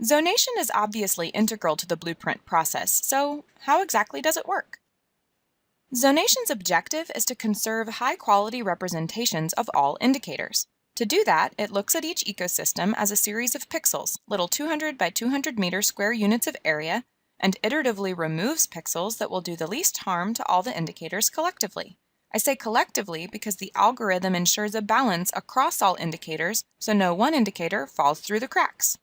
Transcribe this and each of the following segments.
Zonation is obviously integral to the blueprint process, so how exactly does it work? Zonation's objective is to conserve high-quality representations of all indicators. To do that, it looks at each ecosystem as a series of pixels, little 200 by 200 meter square units of area, and iteratively removes pixels that will do the least harm to all the indicators collectively. I say collectively because the algorithm ensures a balance across all indicators, so no one indicator falls through the cracks.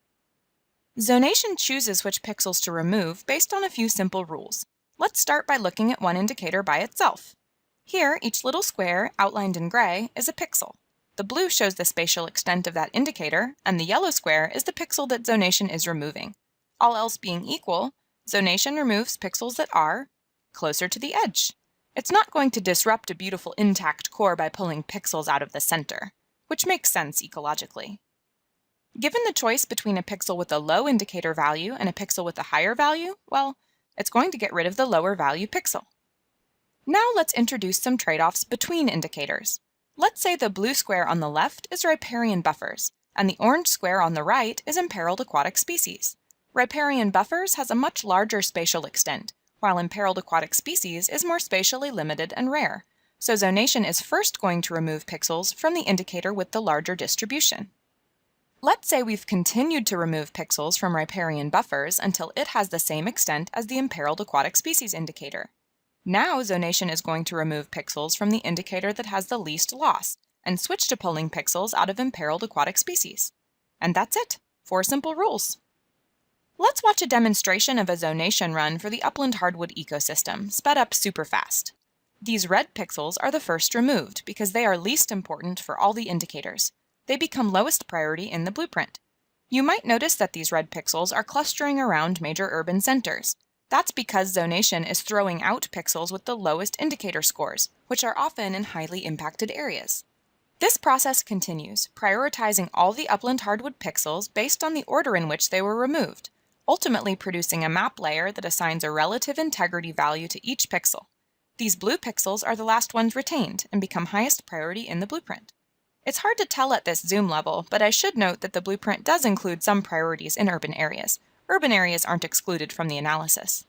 Zonation chooses which pixels to remove based on a few simple rules. Let's start by looking at one indicator by itself. Here, each little square, outlined in gray, is a pixel. The blue shows the spatial extent of that indicator, and the yellow square is the pixel that zonation is removing. All else being equal, zonation removes pixels that are closer to the edge. It's not going to disrupt a beautiful intact core by pulling pixels out of the center, which makes sense ecologically. Given the choice between a pixel with a low indicator value and a pixel with a higher value, well, it's going to get rid of the lower value pixel. Now let's introduce some trade-offs between indicators. Let's say the blue square on the left is riparian buffers, and the orange square on the right is imperiled aquatic species. Riparian buffers has a much larger spatial extent, while imperiled aquatic species is more spatially limited and rare, so zonation is first going to remove pixels from the indicator with the larger distribution. Let's say we've continued to remove pixels from riparian buffers until it has the same extent as the imperiled aquatic species indicator. Now zonation is going to remove pixels from the indicator that has the least loss, and switch to pulling pixels out of imperiled aquatic species. And that's it. 4 simple rules. Let's watch a demonstration of a zonation run for the upland hardwood ecosystem, sped up super fast. These red pixels are the first removed because they are least important for all the indicators. They become lowest priority in the blueprint. You might notice that these red pixels are clustering around major urban centers. That's because zonation is throwing out pixels with the lowest indicator scores, which are often in highly impacted areas. This process continues, prioritizing all the upland hardwood pixels based on the order in which they were removed, ultimately producing a map layer that assigns a relative integrity value to each pixel. These blue pixels are the last ones retained and become highest priority in the blueprint. It's hard to tell at this zoom level, but I should note that the blueprint does include some priorities in urban areas. Urban areas aren't excluded from the analysis.